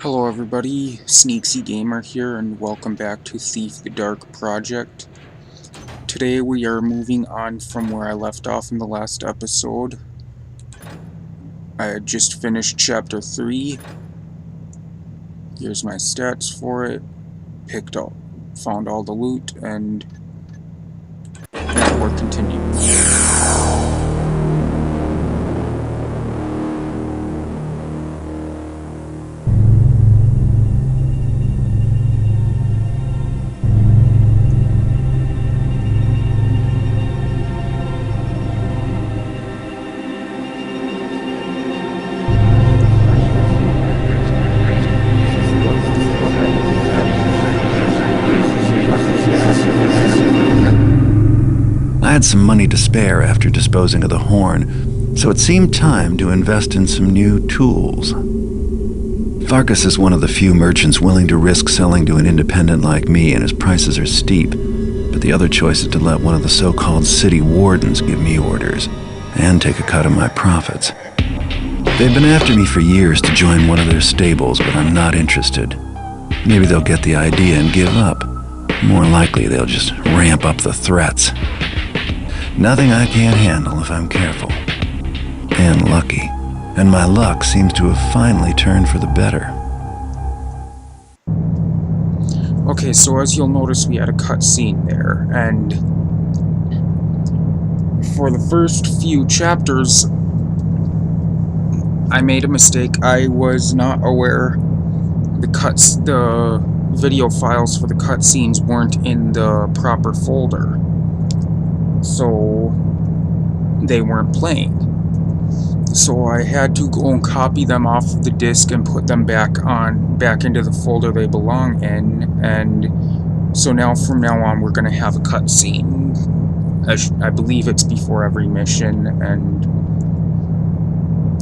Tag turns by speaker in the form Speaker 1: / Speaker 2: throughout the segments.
Speaker 1: Hello everybody, Sneaksy Gamer here, and welcome back to Thief the Dark Project. Today we are moving on from where I left off in the last episode. I had just finished Chapter 3. Here's my stats for it. Found all the loot, and now we're continuing.
Speaker 2: I had some money to spare after disposing of the horn, so it seemed time to invest in some new tools. Farkas is one of the few merchants willing to risk selling to an independent like me, and his prices are steep, but the other choice is to let one of the so-called city wardens give me orders, and take a cut of my profits. They've been after me for years to join one of their stables, but I'm not interested. Maybe they'll get the idea and give up. More likely, they'll just ramp up the threats. Nothing I can't handle if I'm careful. And lucky. And my luck seems to have finally turned for the better.
Speaker 1: Okay, so as you'll notice, we had a cutscene there, and for the first few chapters, I made a mistake. I was not aware the video files for the cutscenes weren't in the proper folder. So they weren't playing. So I had to go and copy them off the disk and put them back into the folder they belong in. And so now from now on we're going to have a cutscene. I believe it's before every mission, and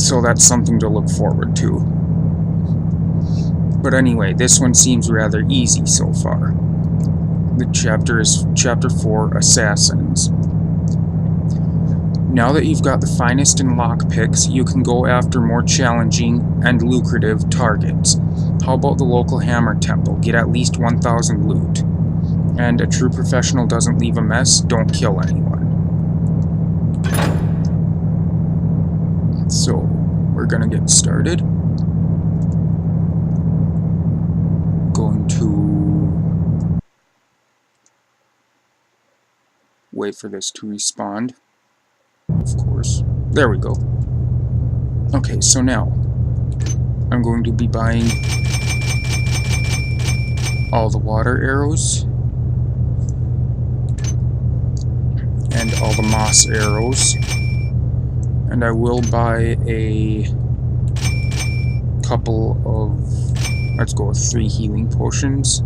Speaker 1: so that's something to look forward to. But anyway, this one seems rather easy so far. The chapter is Chapter 4, Assassins. Now that you've got the finest in lockpicks, you can go after more challenging and lucrative targets. How about the local hammer temple? Get at least 1,000 loot. And a true professional doesn't leave a mess, don't kill anyone. So, we're gonna get started. Going to wait for this to respawn. Of course. There we go. Okay, so now I'm going to be buying all the water arrows and all the moss arrows, and I will buy a couple of, let's go with 3 healing potions,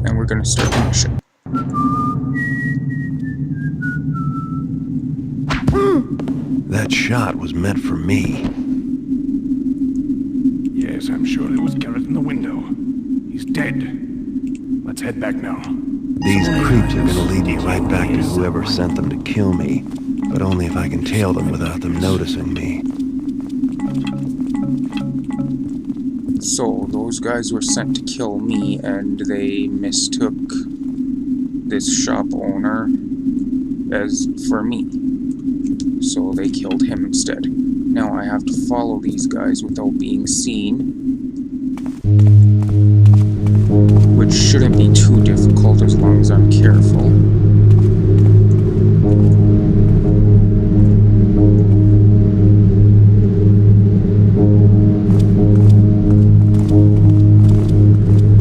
Speaker 1: and we're going to start the mission.
Speaker 2: That shot was meant for me.
Speaker 3: Yes, I'm sure it was Garrett in the window. He's dead. Let's head back now.
Speaker 2: These creeps are gonna lead me right back to whoever sent them to kill me, but only if I can tail them without them noticing me.
Speaker 1: So, those guys were sent to kill me, and they mistook this shop owner as for me. So they killed him instead. Now I have to follow these guys without being seen, which shouldn't be too difficult as long as I'm careful.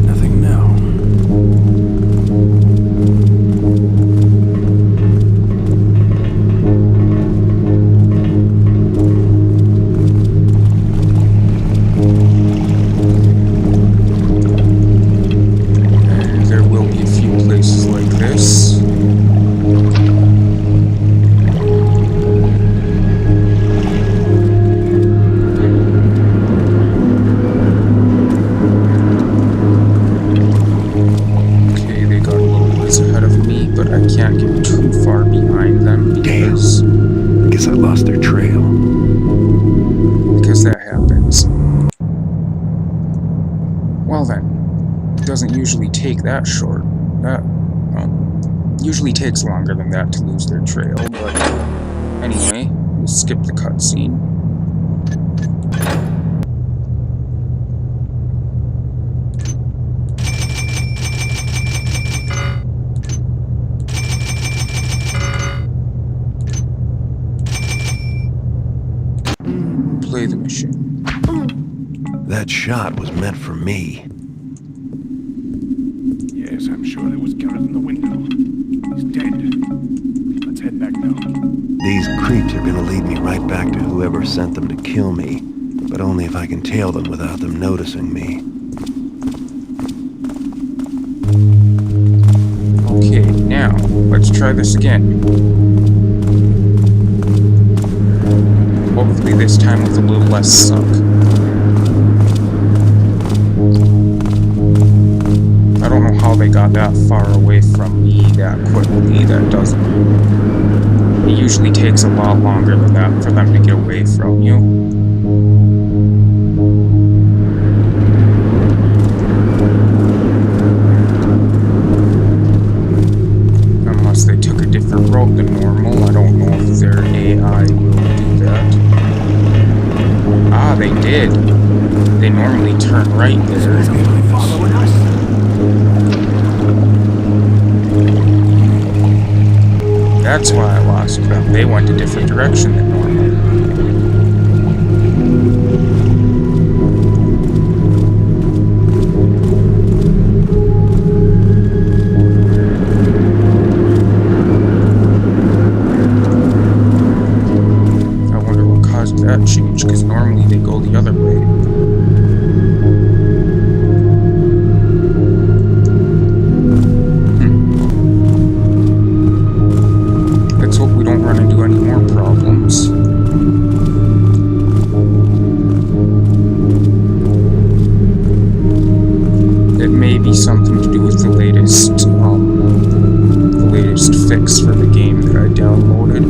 Speaker 3: Nothing now.
Speaker 1: And there will be a few places like this. doesn't usually take that short. That usually takes longer than that to lose their trail, but anyway, we'll skip the cutscene. Play the mission.
Speaker 2: That shot was meant for me.
Speaker 3: Yes, I'm sure there was Garrett in the window. He's dead. Let's head back now.
Speaker 2: These creeps are gonna lead me right back to whoever sent them to kill me, but only if I can tail them without them noticing me.
Speaker 1: Okay, now, let's try this again. Hopefully this time with a little less suck. I don't know how they got that far away from me that quickly. That doesn't... It usually takes a lot longer than that for them to get away from you. Unless they took a different route than normal. I don't know if their AI will do that. Ah, they did. They normally turn right there.
Speaker 3: Following us?
Speaker 1: That's why I lost them. They went a different direction than normal. I wonder what caused that change, because normally they go the other way. Let's hope we don't run into any more problems. It may be something to do with the latest fix for the game that I downloaded.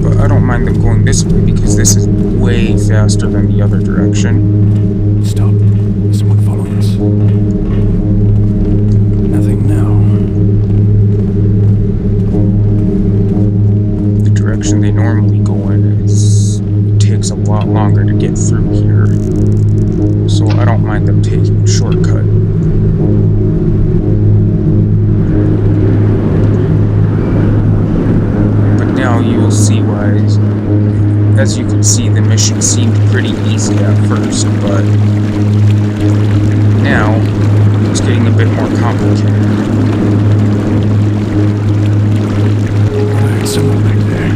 Speaker 1: But I don't mind them going this way because this is way faster than the other direction.
Speaker 3: Stop. There's someone following us. Nothing now.
Speaker 1: The direction they normally go in it takes a lot longer to get through here. So I don't mind them taking a shortcut. But now you will see why. As you can see, the mission seemed pretty easy at first, but now it's getting a bit more complicated.
Speaker 3: There's someone back there.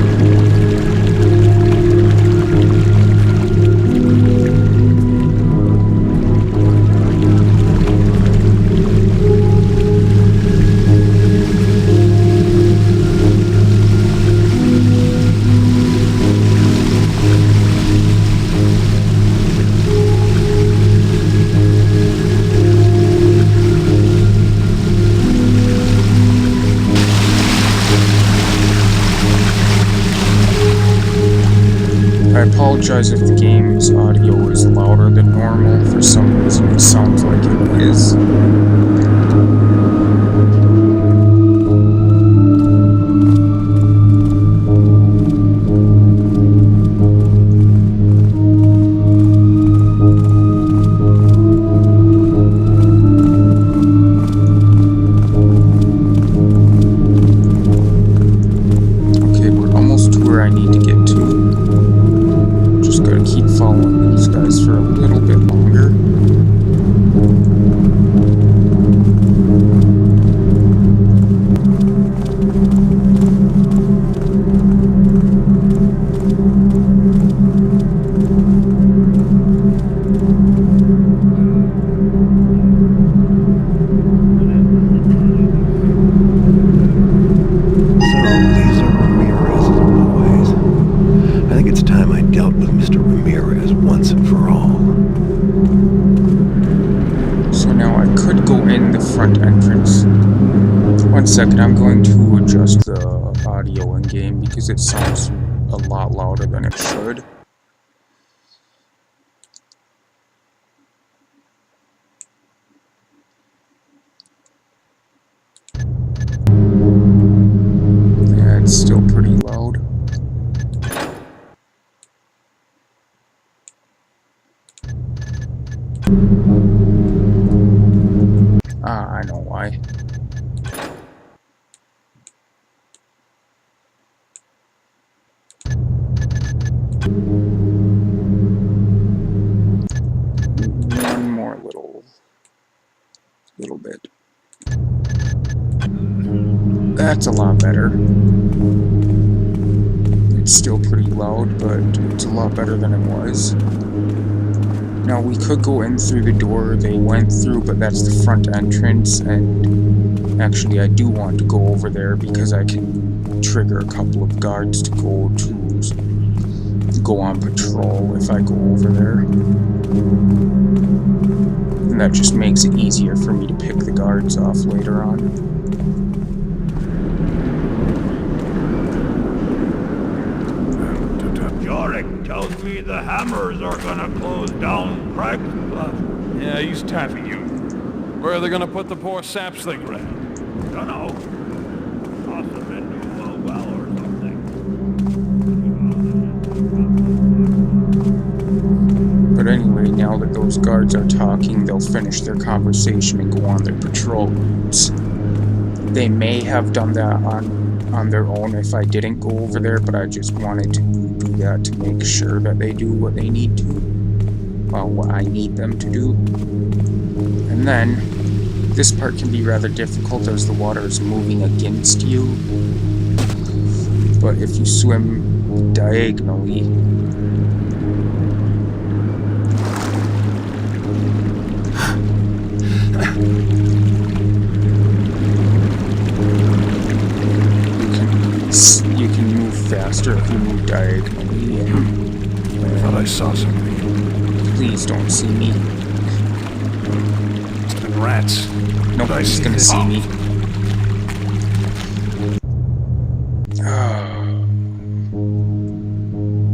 Speaker 1: I apologize if the game's audio is louder than normal. For some reason it sounds like it is. Okay, we're almost to where I need to get to. Just gotta keep following these guys for a little bit longer.
Speaker 2: So, these are Ramirez's boys. I think it's time I dealt with Mr. Ramirez once and for all.
Speaker 1: So now I could go in the front entrance. 1 second, I'm going to adjust the audio in game because it sounds a lot louder than it should. Ah, I know why. One more little bit. That's a lot better. It's still pretty loud, but it's a lot better than it was. Now, we could go in through the door they went through, but that's the front entrance, and actually I do want to go over there because I can trigger a couple of guards to go on patrol if I go over there. And that just makes it easier for me to pick the guards off later on.
Speaker 4: Yorick tells me the hammers are gonna close down Craig's Bluff.
Speaker 3: Yeah, he's taffing you. Where are they gonna put the poor saps they grabbed?
Speaker 4: Dunno. Toss them into a well or something.
Speaker 1: But anyway, now that those guards are talking, they'll finish their conversation and go on their patrol routes. They may have done that on their own if I didn't go over there, but I just wanted to do that to make sure that they do what they need to. Well, what I need them to do. And then, this part can be rather difficult as the water is moving against you. But if you swim diagonally, you can move faster if you move diagonally.
Speaker 3: I thought I saw something.
Speaker 1: Please don't see me.
Speaker 3: And rats.
Speaker 1: Nobody's gonna see me.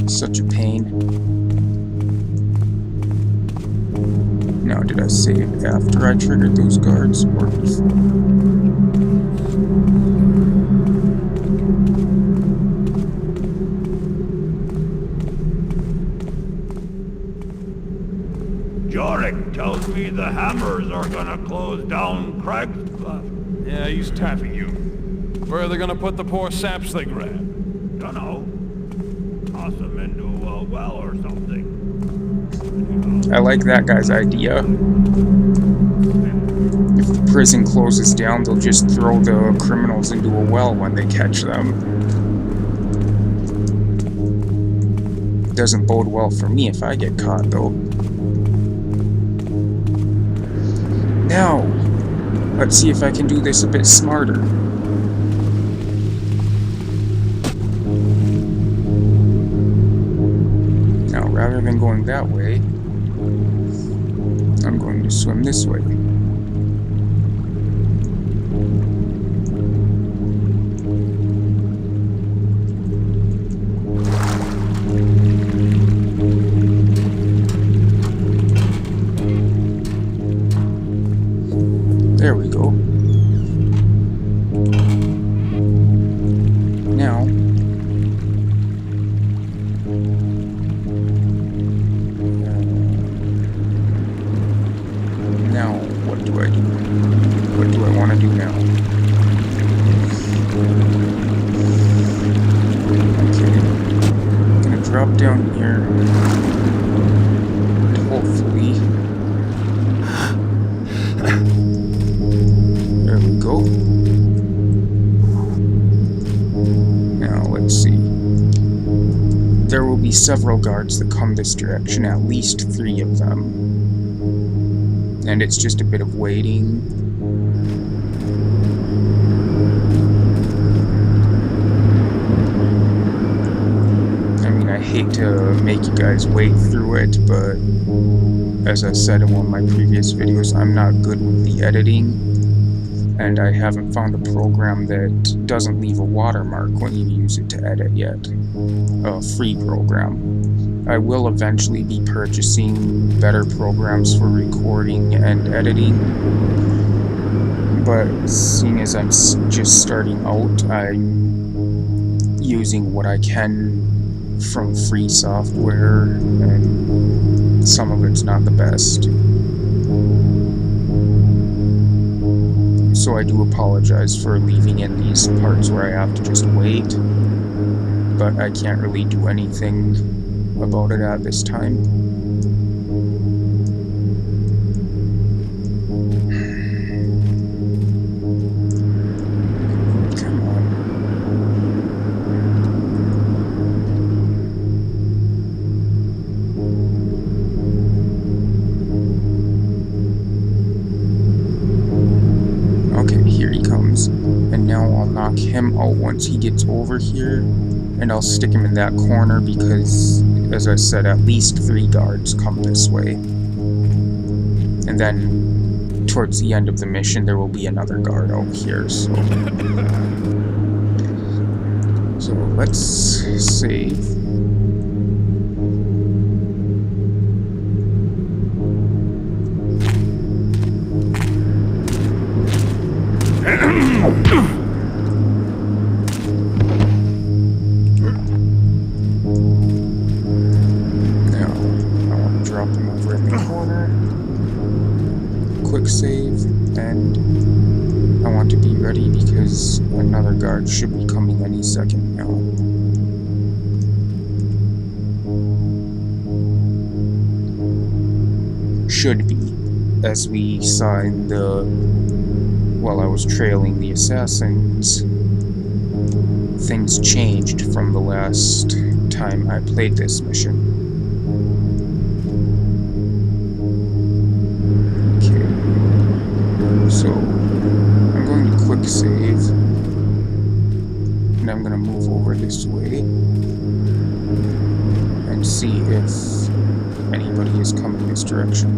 Speaker 1: Such a pain. Now, did I save after I triggered those guards or before?
Speaker 4: Yorick tells me the hammers are gonna close down Craig's Bluff.
Speaker 3: Yeah, he's taffing you. Where are they gonna put the poor saps they grabbed?
Speaker 4: Dunno. Toss them into a well or something.
Speaker 1: I like that guy's idea. If the prison closes down, they'll just throw the criminals into a well when they catch them. It doesn't bode well for me if I get caught, though. Now, let's see if I can do this a bit smarter. Now, rather than going that way, I'm going to swim this way. There we go. Now, what do I do? What do I want to do now? Okay, I'm gonna drop down here. Hopefully. There we go. Now, let's see. There will be several guards that come this direction, at least 3 of them. And it's just a bit of waiting. I mean, I hate to make you guys wait through it, but as I said in one of my previous videos, I'm not good with the editing, and I haven't found a program that doesn't leave a watermark when you use it to edit yet. A free program. I will eventually be purchasing better programs for recording and editing, but seeing as I'm just starting out, I'm using what I can from free software, and some of it's not the best. So I do apologize for leaving in these parts where I have to just wait, but I can't really do anything about it at this time. Come on. Okay, here he comes. And now I'll knock him out once he gets over here. And I'll stick him in that corner because, as I said, at least 3 guards come this way. And then, towards the end of the mission, there will be another guard out here, so... So, let's save. Quick save, and I want to be ready because another guard should be coming any second now. Should be, as we saw in the... while I was trailing the assassins, things changed from the last time I played this mission. So, I'm going to quick save, and I'm going to move over this way, and see if anybody is coming this direction.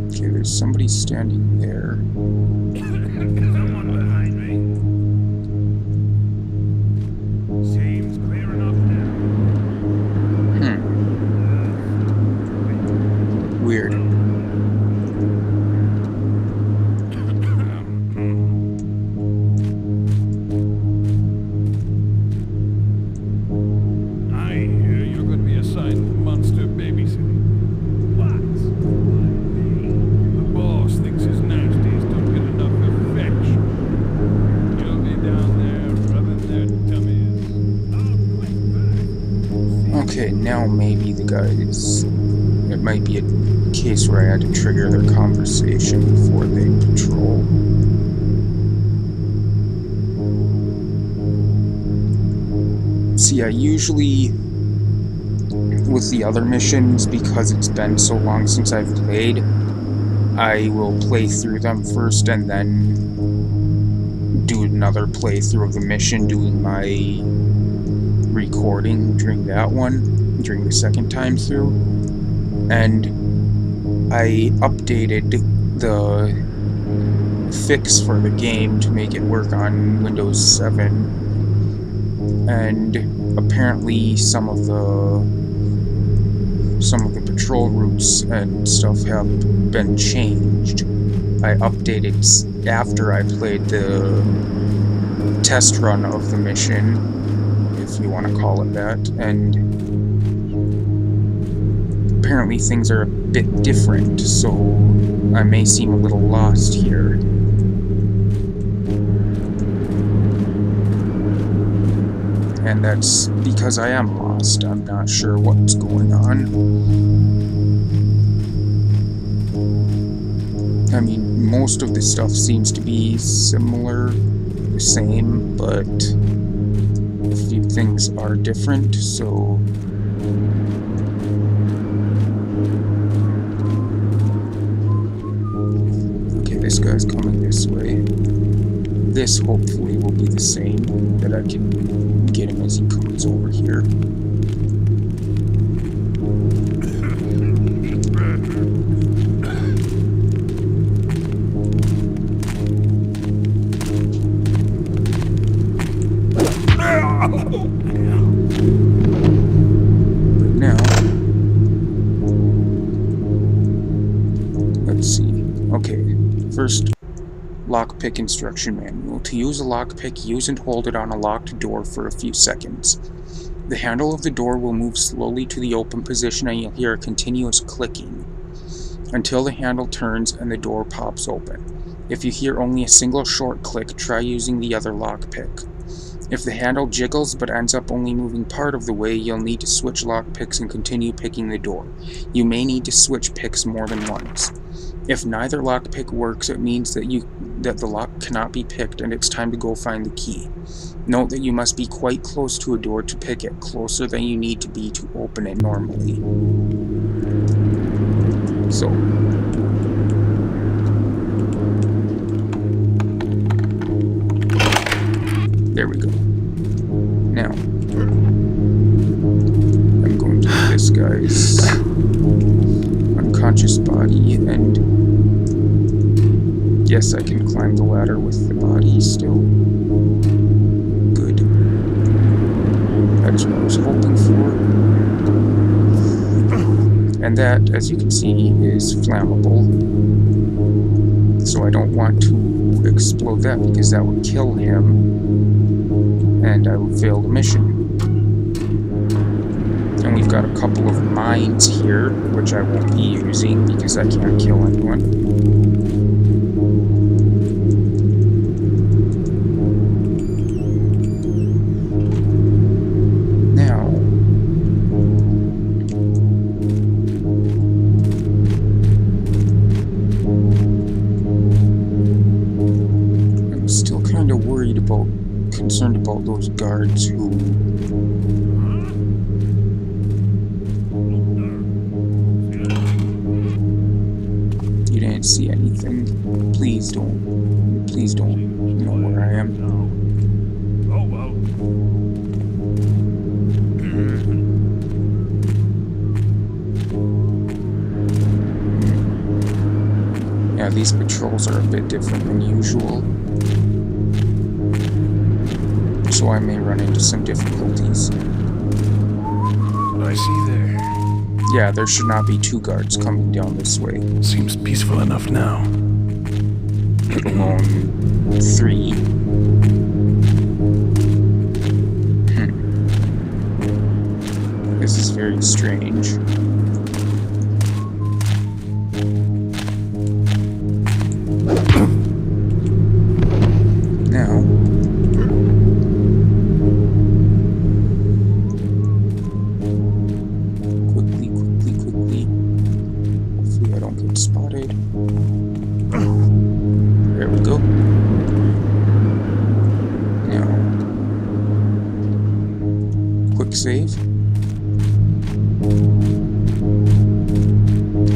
Speaker 1: Okay, there's somebody standing there.
Speaker 4: Someone behind me. Seems clear enough now.
Speaker 1: Weird.
Speaker 3: I hear you're going to be assigned monster babysitting.
Speaker 4: What?
Speaker 3: The boss thinks his nasties don't get enough affection. You'll be down there rubbing their tummies.
Speaker 1: Okay, now maybe the guys... It might be a case where I had to trigger their conversation before they patrol. See, I usually, with the other missions, because it's been so long since I've played, I will play through them first and then do another playthrough of the mission, doing my recording during that one, during the second time through. And I updated the fix for the game to make it work on Windows 7, and apparently some of the patrol routes and stuff have been changed. I updated after I played the test run of the mission, if you want to call it that, and apparently things are a bit different, so I may seem a little lost here. And that's because I am lost. I'm not sure what's going on. I mean, most of this stuff seems to be similar, the same, but a few things are different, so... This guy's coming this way. This hopefully will be the same, that I can get him as he comes over here. But now, let's see. Okay. First, lockpick instruction manual. To use a lockpick, use and hold it on a locked door for a few seconds. The handle of the door will move slowly to the open position and you'll hear a continuous clicking until the handle turns and the door pops open. If you hear only a single short click, try using the other lockpick. If the handle jiggles but ends up only moving part of the way, you'll need to switch lockpicks and continue picking the door. You may need to switch picks more than once. If neither lockpick works, it means that the lock cannot be picked and it's time to go find the key. Note that you must be quite close to a door to pick it, closer than you need to be to open it normally. So, there we go. Now, I'm going to this guy's unconscious body, and yes, I can climb the ladder with the body still. Good. That's what I was hoping for. And that, as you can see, is flammable. So I don't want to explode that because that would kill him. And I would fail the mission. And we've got a couple of mines here, which I won't be using because I can't kill anyone. Now, I'm still kind of concerned about those guards who you didn't see anything. Please don't know where I am.
Speaker 4: Oh well.
Speaker 1: Yeah, these patrols are a bit different than usual, so I may run into some difficulties.
Speaker 5: I see there.
Speaker 1: Yeah, there should not be two guards coming down this way,
Speaker 5: Seems peaceful enough now.
Speaker 1: let alone three. This is very strange. Now, quickly. Hopefully I don't get spotted. There we go. Now, quick save.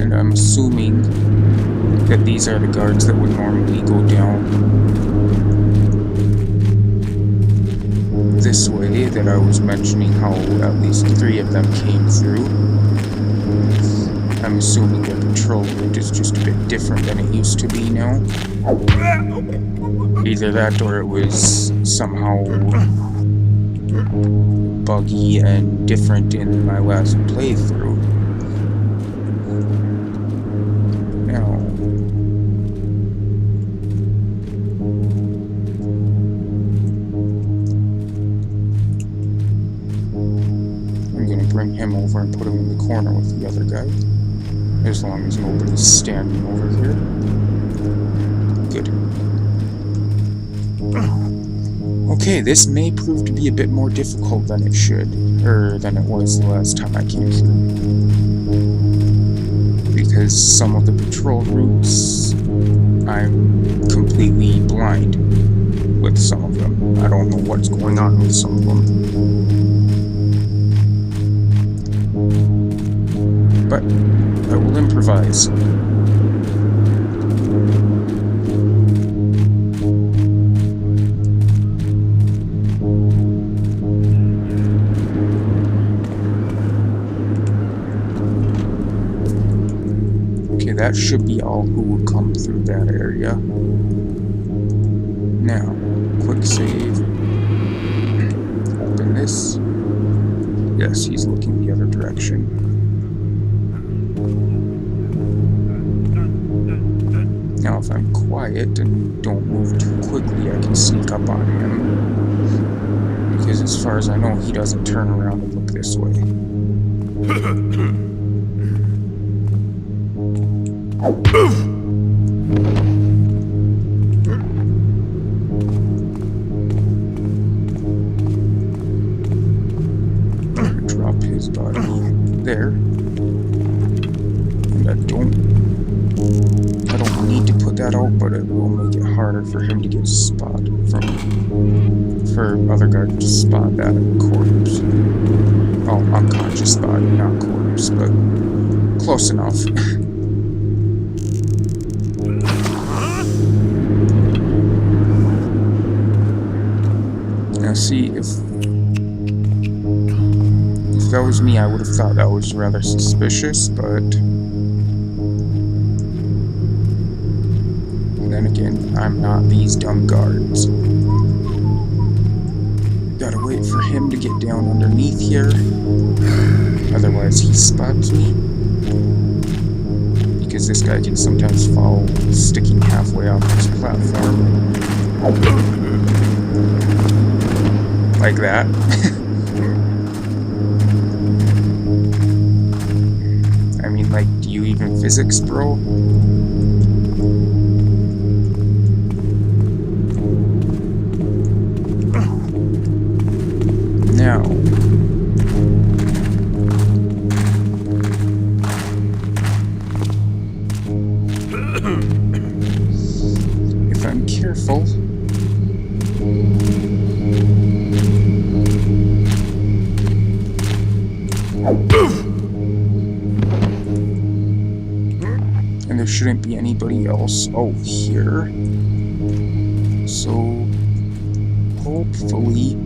Speaker 1: And I'm assuming that these are the guards that would normally go down this way, that I was mentioning how at least 3 of them came through. I'm assuming their patrol route is just a bit different than it used to be now. Either that or it was somehow buggy and different in my last playthrough. Now, I'm gonna bring him over and put him in the corner with the other guy, as long as nobody's standing over here. Good. Okay, this may prove to be a bit more difficult than it should, or than it was the last time I came through. Because some of the patrol routes, I'm completely blind with some of them. I don't know what's going on with some of them. But I will improvise. Okay, that should be all who will come through that area. Now, quick save. Open this. Yes, he's looking the other direction. Now, if I'm quiet and don't move too quickly, I can sneak up on him. Because as far as I know, he doesn't turn around and look this way. Drop his body there. And I don't need to put that out, but it will make it harder for him to get spotted for other guards to spot that corpse. Oh, unconscious body, not corpse, but close enough. Now see, if that was me, I would have thought that was rather suspicious, but then again, I'm not these dumb guards. Gotta wait for him to get down underneath here, otherwise he spots me. Because this guy can sometimes fall sticking halfway off this platform. Like that. I mean, like, do you even physics, bro? Now, if I'm careful, and there shouldn't be anybody else out here, so hopefully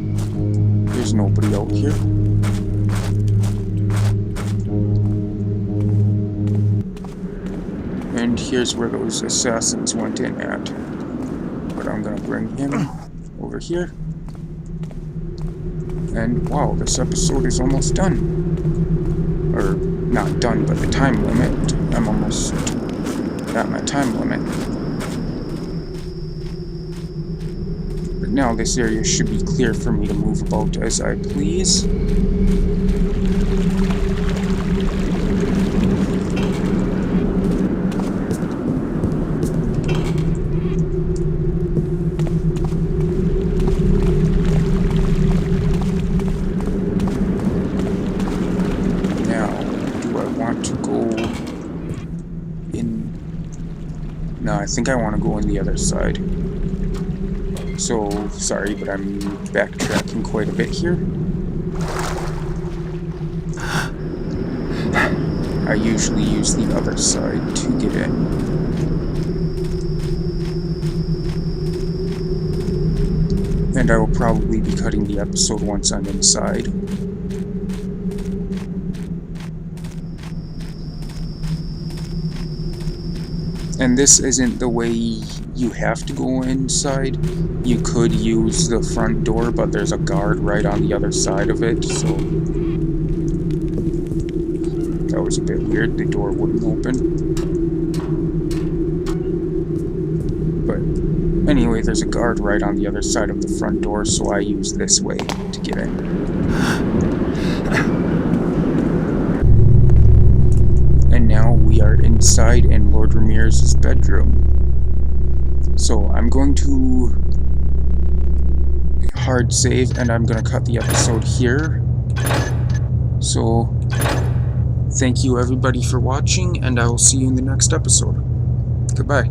Speaker 1: there's nobody out here. And here's where those assassins went in at. But I'm gonna bring him over here. And wow, this episode is almost done. Or, not done, but the time limit. I'm almost at my time limit. But now this area should be clear for me to move about as I please. No, I think I want to go on the other side. So, sorry, but I'm backtracking quite a bit here. I usually use the other side to get in. And I will probably be cutting the episode once I'm inside. And this isn't the way you have to go inside. You could use the front door, but there's a guard right on the other side of it, so that was a bit weird. The door wouldn't open. But anyway, there's a guard right on the other side of the front door, so I use this way to get in. And now we are inside in Lord Ramirez's bedroom. So I'm going to hard save and I'm going to cut the episode here. So thank you everybody for watching, and I will see you in the next episode. Goodbye.